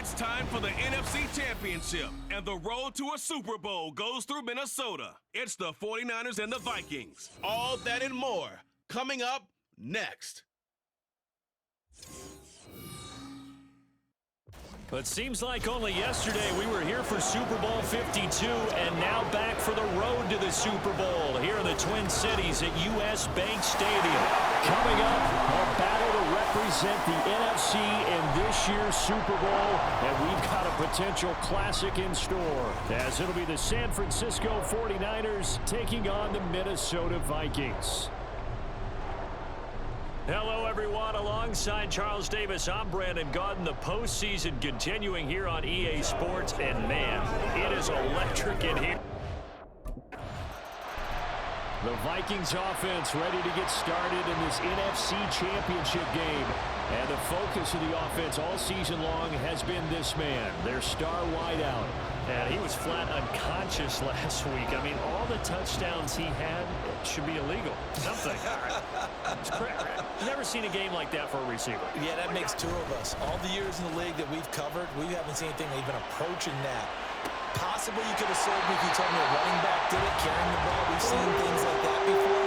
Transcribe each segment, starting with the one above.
It's time for the NFC Championship, and the road to a Super Bowl goes through Minnesota. It's the 49ers and the Vikings. All that and more coming up next. But seems like only yesterday we were here for Super Bowl 52 and now back for the road to the Super Bowl here in the Twin Cities at US Bank Stadium. Coming up, a battle to represent the NFC in this year's Super Bowl, and we've got a potential classic in store, as it'll be the San Francisco 49ers taking on the Minnesota Vikings. Hello, everyone. Alongside Charles Davis, I'm Brandon Gaudin. The postseason continuing here on EA Sports, and man, it is electric in here. The Vikings offense ready to get started in this NFC Championship game. And the focus of the offense all season long has been this man, their star wideout. And he was flat unconscious last week. I mean, all the touchdowns he had should be illegal. Something. It's crazy. Never seen a game like that for a receiver. Yeah, that makes two of us. All the years in the league that we've covered, we haven't seen anything even approaching that. Possibly you could have sold me if you told me a running back did it, carrying the ball. We've seen things like that before.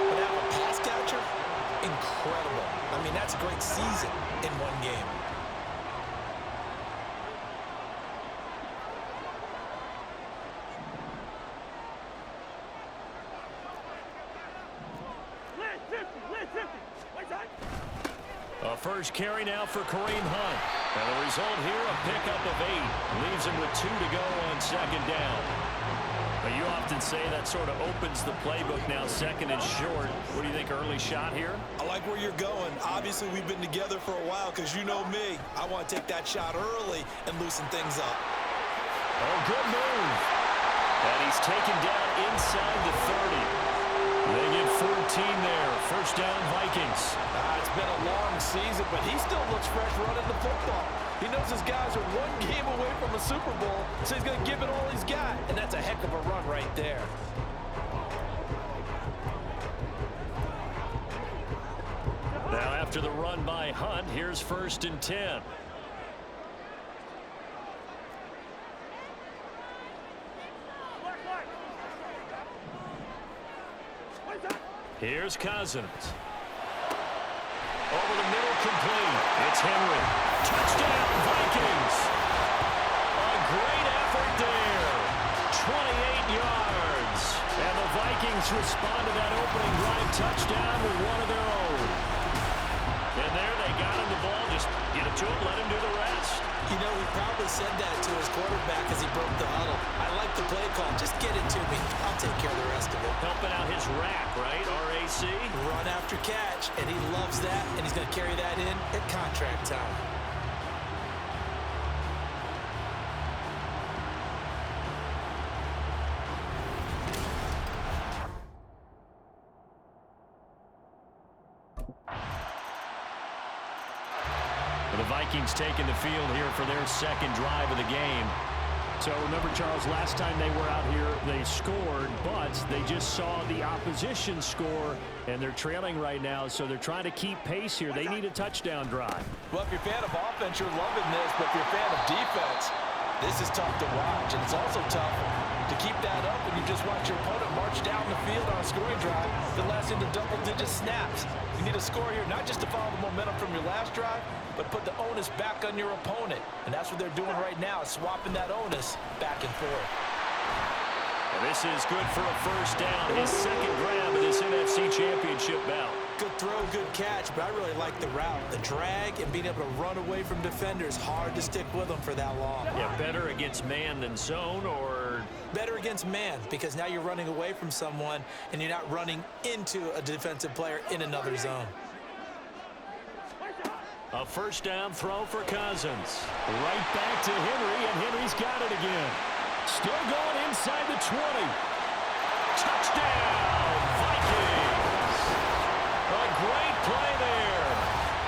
But have a pass catcher? Incredible. I mean, that's a great season in one game. A first carry now for Kareem Hunt. And the result here, a pickup of 8. Leaves him with 2 to go on second down. But you often say that sort of opens the playbook now. Second and short. What do you think, early shot here? I like where you're going. Obviously, we've been together for a while because you know me. I want to take that shot early and loosen things up. Oh, good move. And he's taken down inside the 30. They get 14 there. First down, Vikings. It's been a long season, but he still looks fresh running the football. He knows his guys are one game away from a Super Bowl, so he's going to give it all he's got. And that's a heck of a run right there. Now after the run by Hunt, here's first and 10. Here's Cousins. Over the middle, complete. It's Henry. Touchdown, Vikings. A great effort there. 28 yards. And the Vikings respond to that opening drive touchdown with one of their own. And there they got him the ball. Just get it to him, let him do the rest. You know, he probably said that to his quarterback as he broke the huddle. I like the play call. Just get it to me. I'll take care of the rest of it. Helping out his rack, right? RAC. Run after catch, and he loves that, and he's going to carry that in at contract time. The Vikings taking the field here for their second drive of the game. So remember, Charles, last time they were out here, they scored, but they just saw the opposition score, and they're trailing right now, so they're trying to keep pace here. They need a touchdown drive. Well, if you're a fan of offense, you're loving this, but if you're a fan of defense, this is tough to watch, and it's also tough to keep that up when you just watch your opponent march down the field on a scoring drive that lasts into double-digit snaps. You need a score here, not just to follow the momentum from your last drive, but put the onus back on your opponent. And that's what they're doing right now, swapping that onus back and forth. And this is good for a first down. His second grab of this NFC Championship bout. Good throw, good catch, but I really like the route. The drag and being able to run away from defenders, hard to stick with them for that long. Yeah, better against man than zone, or? Better against man, because now you're running away from someone and you're not running into a defensive player in another zone. A first down throw for Cousins. Right back to Henry, and Henry's got it again. Still going inside the 20. Touchdown, Vikings. A great play there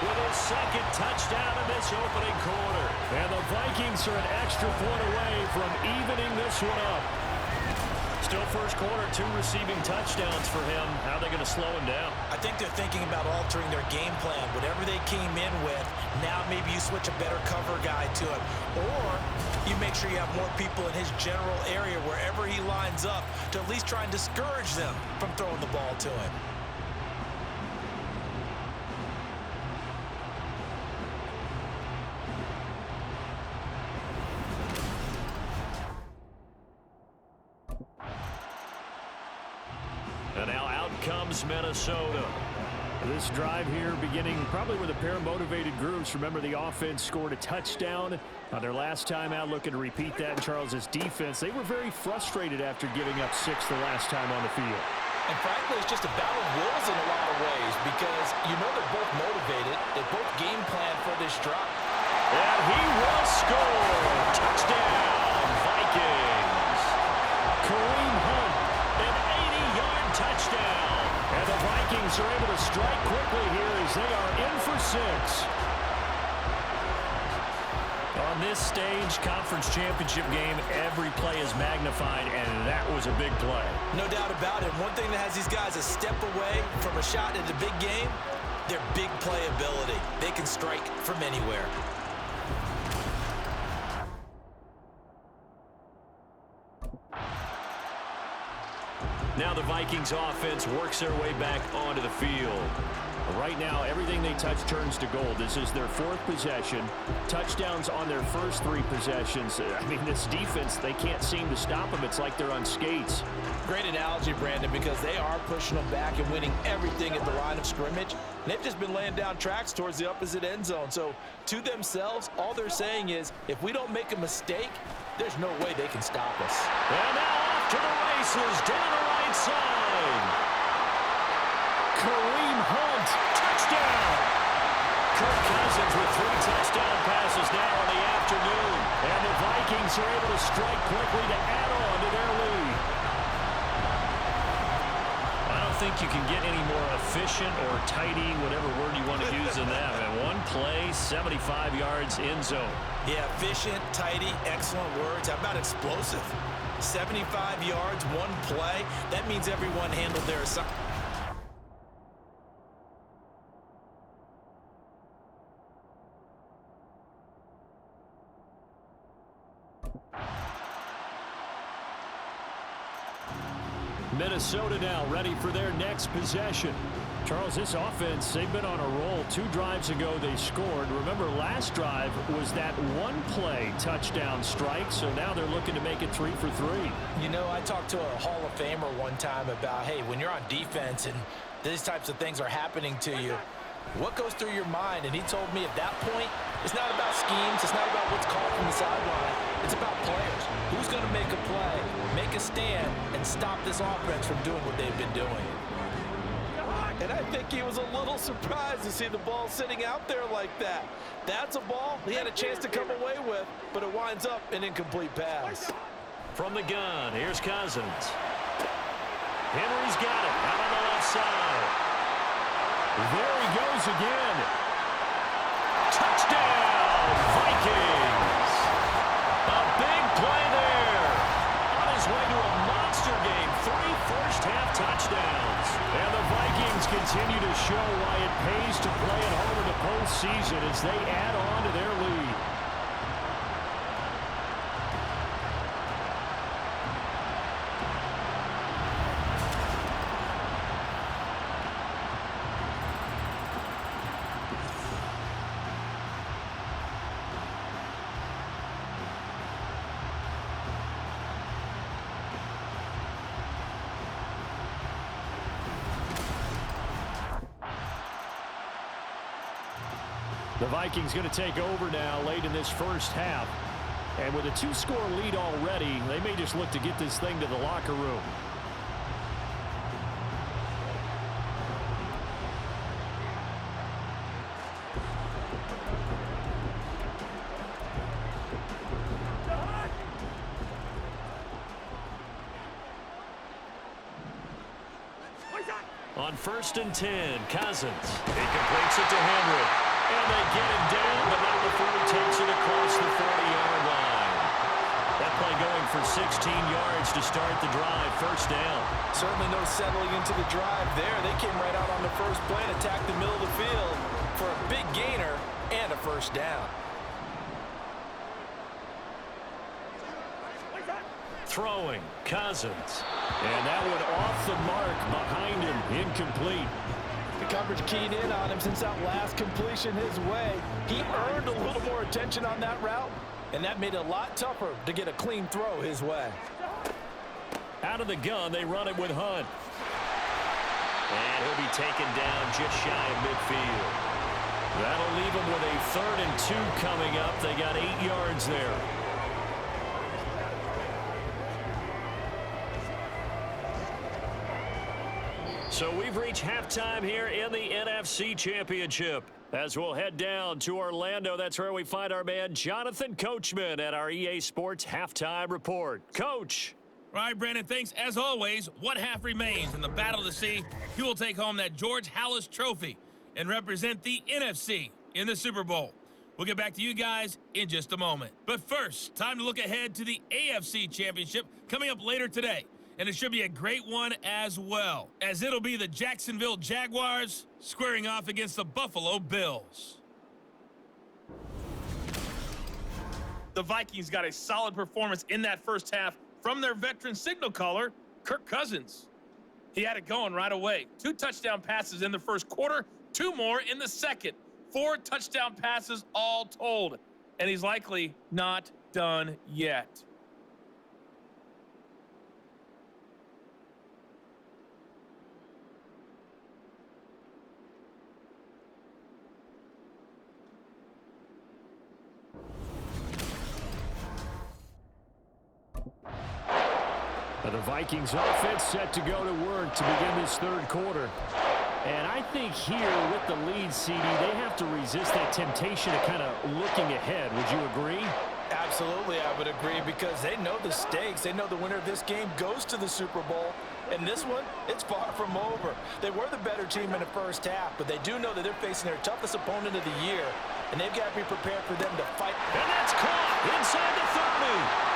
with his second touchdown in this opening quarter. And the Vikings are an extra point away from evening this one up. Still first quarter, 2 receiving touchdowns for him. How are they going to slow him down? I think they're thinking about altering their game plan. Whatever they came in with, now maybe you switch a better cover guy to it. Or you make sure you have more people in his general area wherever he lines up to at least try and discourage them from throwing the ball to him. And now out comes Minnesota. This drive here beginning probably with a pair of motivated groups. Remember, the offense scored a touchdown on their last time out, looking to repeat that in Charles' defense. They were very frustrated after giving up 6 the last time on the field. And frankly, it's just a battle of wills in a lot of ways because you know they're both motivated. They both game plan for this drive. And he will score. Touchdown, Vikings. Kareem Hunt, an 80-yard touchdown. And the Vikings are able to strike quickly here as they are in for 6. On this stage, conference championship game, every play is magnified, and that was a big play. No doubt about it. One thing that has these guys a step away from a shot at a big game, their big play ability. They can strike from anywhere. Now the Vikings offense works their way back onto the field. Right now, everything they touch turns to gold. This is their 4th possession. Touchdowns on their first 3 possessions. I mean, this defense, they can't seem to stop them. It's like they're on skates. Great analogy, Brandon, because they are pushing them back and winning everything at the line of scrimmage. And they've just been laying down tracks towards the opposite end zone. So to themselves, all they're saying is, if we don't make a mistake, there's no way they can stop us. And now off to the races down the right side. Kareem Hunt, touchdown. Kirk Cousins with 3 touchdown passes now in the afternoon. And the Vikings are able to strike quickly to add on to their lead. I don't think you can get any more efficient or tidy, whatever word you want to use in that. And 1 play, 75 yards in zone. Yeah, efficient, tidy, excellent words. How about explosive? 75 yards, 1 play. That means everyone handled their assignment. Minnesota now ready for their next possession. Charles, this offense, they've been on a roll. 2 drives ago they scored. Remember, last drive was that 1-play touchdown strike, so now they're looking to make it 3 for 3. You know, I talked to a Hall of Famer one time about, hey, when you're on defense and these types of things are happening to you, what goes through your mind? And he told me at that point, it's not about schemes. It's not about what's called from the sideline. It's about players. Who's going to make a play, make a stand, and stop this offense from doing what they've been doing? And I think he was a little surprised to see the ball sitting out there like that. That's a ball he had a chance to come away with, but it winds up an incomplete pass. From the gun, here's Cousins. Henry's got it out on the left side. There he goes again. Touchdown, Vikings. A big play there. On his way to a monster game. 3 first-half touchdowns. And the Vikings continue to show why it pays to play at home in the postseason as they add on to their lead. The Vikings going to take over now late in this first half. And with a 2-score lead already, they may just look to get this thing to the locker room. On 1st and 10, Cousins. He completes it to Henry. And they get him down, but not before he takes it across the 40-yard line. That play going Hunt for 16 yards to start the drive. First down. Certainly no settling into the drive there. They came right out on the first play and attacked the middle of the field for a big gainer and a first down. Throwing, Cousins. And that one off the mark behind him, incomplete. The coverage keyed in on him since that last completion his way. He earned a little more attention on that route, and that made it a lot tougher to get a clean throw his way. Out of the gun, they run it with Hunt. And he'll be taken down just shy of midfield. That'll leave him with a 3rd and 2 coming up. They got 8 yards there. So we've reached halftime here in the NFC Championship. As we'll head down to Orlando, that's where we find our man Jonathan Coachman at our EA Sports Halftime Report. Coach. All right, Brandon, thanks. As always, one half remains in the Battle of the Sea. He will take home that George Halas Trophy and represent the NFC in the Super Bowl. We'll get back to you guys in just a moment. But first, time to look ahead to the AFC Championship coming up later today. And it should be a great one as well, as it'll be the Jacksonville Jaguars squaring off against the Buffalo Bills. The Vikings got a solid performance in that first half from their veteran signal caller, Kirk Cousins. He had it going right away. 2 touchdown passes in the first quarter, 2 more in the second. 4 touchdown passes all told. And he's likely not done yet. The Vikings offense set to go to work to begin this 3rd quarter. And I think here with the lead, CD, they have to resist that temptation of kind of looking ahead. Would you agree? Absolutely, I would agree, because they know the stakes. They know the winner of this game goes to the Super Bowl. And this one, it's far from over. They were the better team in the first half, but they do know that they're facing their toughest opponent of the year, and they've got to be prepared for them to fight. And that's caught inside the 30.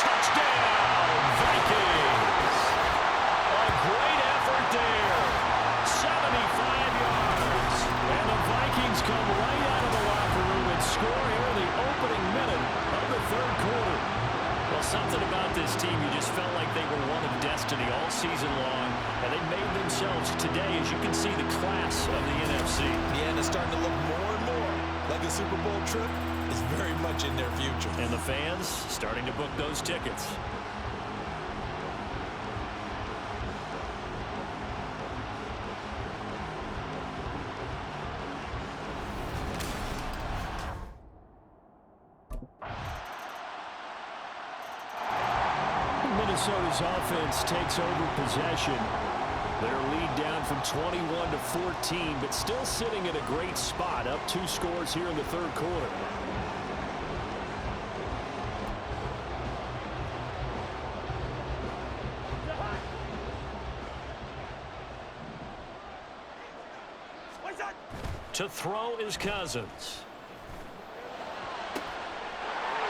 Touchdown, Vikings. A great effort there. 75 yards. And the Vikings come right out of the locker room and score here in the opening minute of the 3rd quarter. Well, something about this team, you just felt like they were one of destiny all season long, and they made themselves today, as you can see, the class of the NFC. Yeah, and it's starting to look more and more like the Super Bowl trip is very much in their future. And the fans starting to book those tickets. Minnesota's offense takes over possession. Their lead down from 21 to 14, but still sitting in a great spot, up 2 scores here in the 3rd quarter. To throw is Cousins.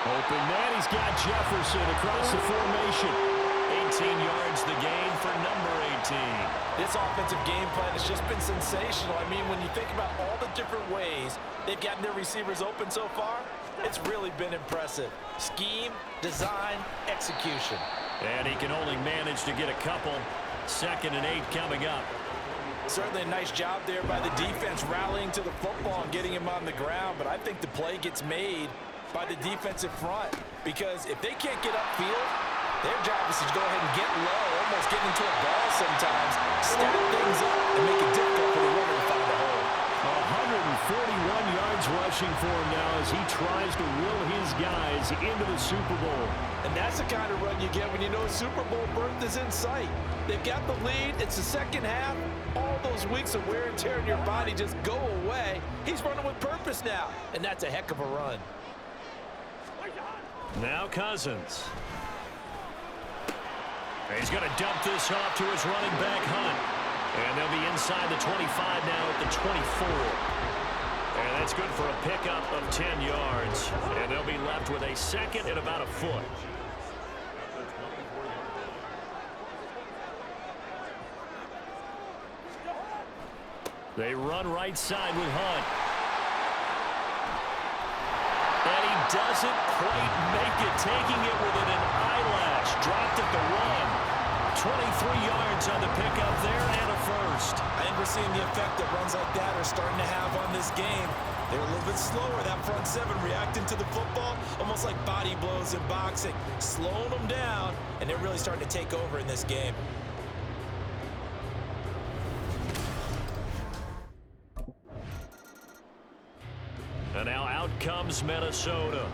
Open man, he's got Jefferson across the formation. 18 yards the gain for number 18. This offensive game plan has just been sensational. I mean, when you think about all the different ways they've gotten their receivers open so far, it's really been impressive. Scheme, design, execution. And he can only manage to get a couple. 2nd and 8 coming up. Certainly a nice job there by the defense rallying to the football and getting him on the ground, but I think the play gets made by the defensive front, because if they can't get upfield, their job is to go ahead and get low, almost get into a ball sometimes, stack things up, and make it difficult for the runner to find a hole. 141 yards rushing for him now as he tries to will his guys into the Super Bowl. And that's the kind of run you get when you know Super Bowl berth is in sight. They've got the lead. It's the second half. All those weeks of wear and tear in your body just go away. He's running with purpose now, and that's a heck of a run. Now Cousins. He's going to dump this off to his running back, Hunt. And they'll be inside the 25 now at the 24. And that's good for a pickup of 10 yards. And they'll be left with a 2nd and about a foot. They run right side with Hunt. And he doesn't quite make it, taking it within an eyelash. Dropped at the 1. 23 yards on the pickup there and a first. I think we're seeing the effect that runs like that are starting to have on this game. They're a little bit slower, that front seven reacting to the football, almost like body blows in boxing, slowing them down, and they're really starting to take over in this game. And now out comes Minnesota.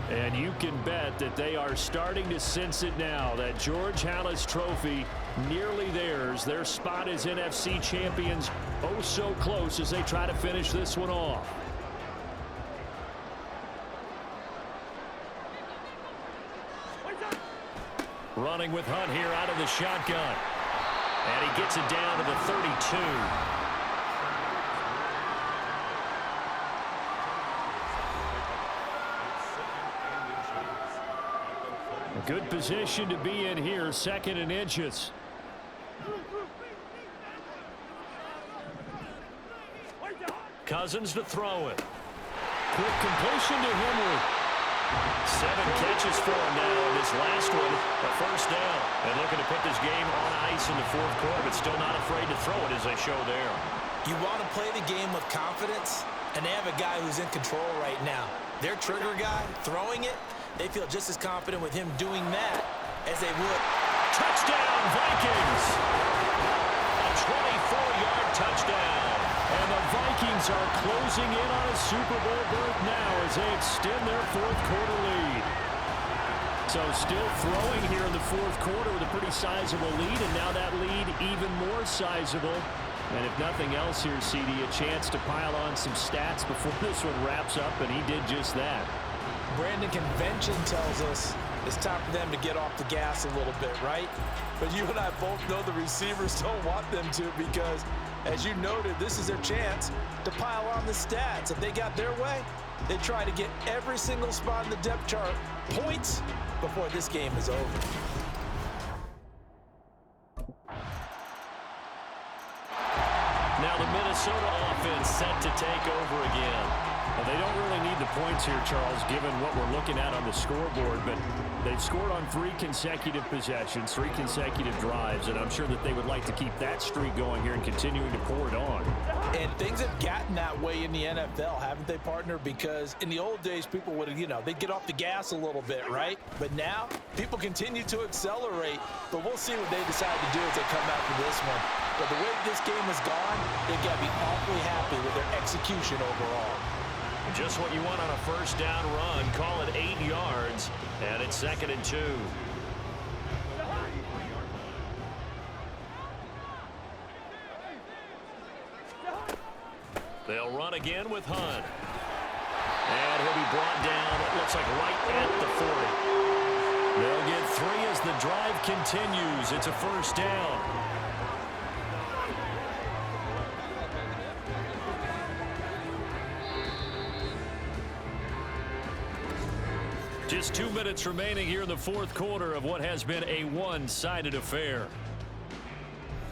And you can bet that they are starting to sense it now. That George Halas trophy nearly theirs. Their spot as NFC champions oh so close as they try to finish this one off. Running with Hunt here out of the shotgun. And he gets it down to the 32. Good position to be in here, 2nd and inches. Cousins to throw it. Quick completion to Henry. 7 catches for him now in this last one, a first down. And looking to put this game on ice in the 4th quarter, but still not afraid to throw it as they show there. You want to play the game with confidence, and they have a guy who's in control right now. Their trigger guy throwing it, they feel just as confident with him doing that as they would. Touchdown, Vikings! A 24-yard touchdown. And the Vikings are closing in on a Super Bowl berth now as they extend their 4th quarter lead. So still throwing here in the 4th quarter with a pretty sizable lead, and now that lead even more sizable. And if nothing else here, CD, a chance to pile on some stats before this one wraps up, and he did just that. Brandon, convention tells us it's time for them to get off the gas a little bit, right? But you and I both know the receivers don't want them to, because, as you noted, this is their chance to pile on the stats. If they got their way, they try to get every single spot in the depth chart points before this game is over. Now the Minnesota offense set to take over again. Well, they don't really need the points here, Charles, given what we're looking at on the scoreboard, but they've scored on 3 consecutive possessions, 3 consecutive drives, and I'm sure that they would like to keep that streak going here and continuing to pour it on. And things have gotten that way in the NFL, haven't they, partner? Because in the old days, people would, they'd get off the gas a little bit, right? But now, people continue to accelerate, but we'll see what they decide to do as they come back for this one. But the way this game has gone, they've got to be awfully happy with their execution overall. Just what you want on a first down run. Call it 8 yards, and it's 2nd and 2. They'll run again with Hunt. And he'll be brought down, it looks like right at the 40. They'll get 3 as the drive continues. It's a first down. Just 2 minutes remaining here in the 4th quarter of what has been a one-sided affair.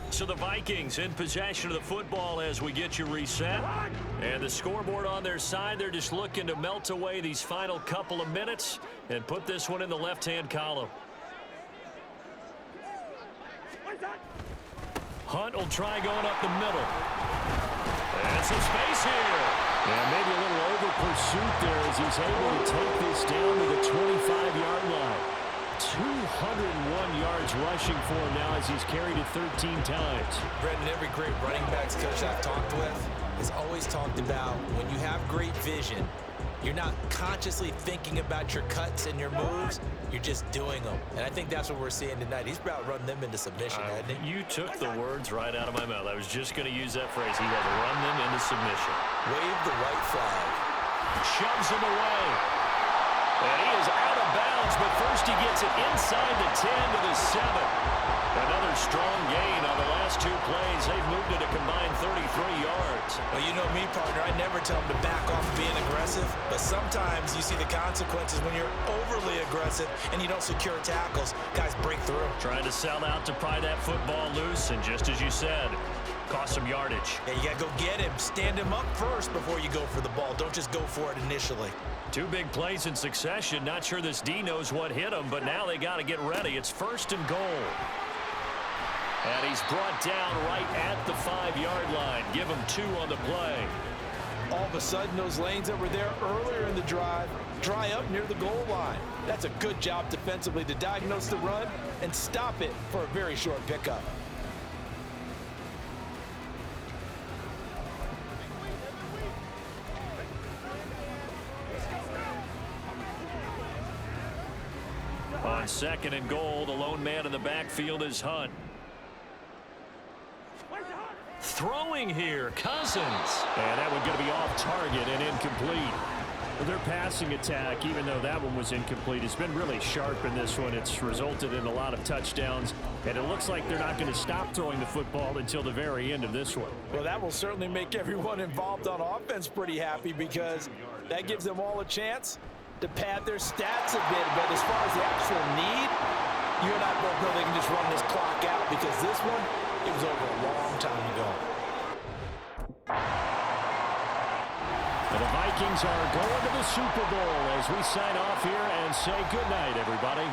So the Vikings in possession of the football as we get you reset. And the scoreboard on their side, they're just looking to melt away these final couple of minutes and put this one in the left-hand column. Hunt will try going up the middle. And some space here. And maybe a little over pursuit there as he's able to take this down to the 25-yard line. 201 yards rushing for him now as he's carried it 13 times. Brendan, every great running backs coach I've talked with has always talked about when you have great vision, you're not consciously thinking about your cuts and your moves. You're just doing them. And I think that's what we're seeing tonight. He's about running them into submission, hasn't he? You took the words right out of my mouth. I was just going to use that phrase. He had to run them into submission. Wave the white flag. Shoves him away. And he is out of bounds, but first he gets it inside the 10 to the 7. Another strong gain on the last 2 plays. They've moved it a combined 33 yards. Well, you know me, partner. I never tell them to back off being aggressive, but sometimes you see the consequences when you're overly aggressive and you don't secure tackles. Guys break through. Trying to sell out to pry that football loose, and just as you said, cost some yardage. Yeah, you got to go get him. Stand him up first before you go for the ball. Don't just go for it initially. 2 big plays in succession. Not sure this D knows what hit him, but now they got to get ready. It's 1st and goal. And he's brought down right at the 5-yard line. Give him 2 on the play. All of a sudden, those lanes that were there earlier in the drive dry up near the goal line. That's a good job defensively to diagnose the run and stop it for a very short pickup. On 2nd and goal, the lone man in the backfield is Hunt. Throwing here, Cousins. And that one going to be off target and incomplete. Well, their passing attack, even though that one was incomplete, has been really sharp in this one. It's resulted in a lot of touchdowns, and it looks like they're not going to stop throwing the football until the very end of this one. Well, that will certainly make everyone involved on offense pretty happy because that gives them all a chance to pad their stats a bit. But as far as the actual need, you and I both know they can just run this clock out because this one, it was over a long time ago. The Vikings are going to the Super Bowl as we sign off here and say goodnight, everybody.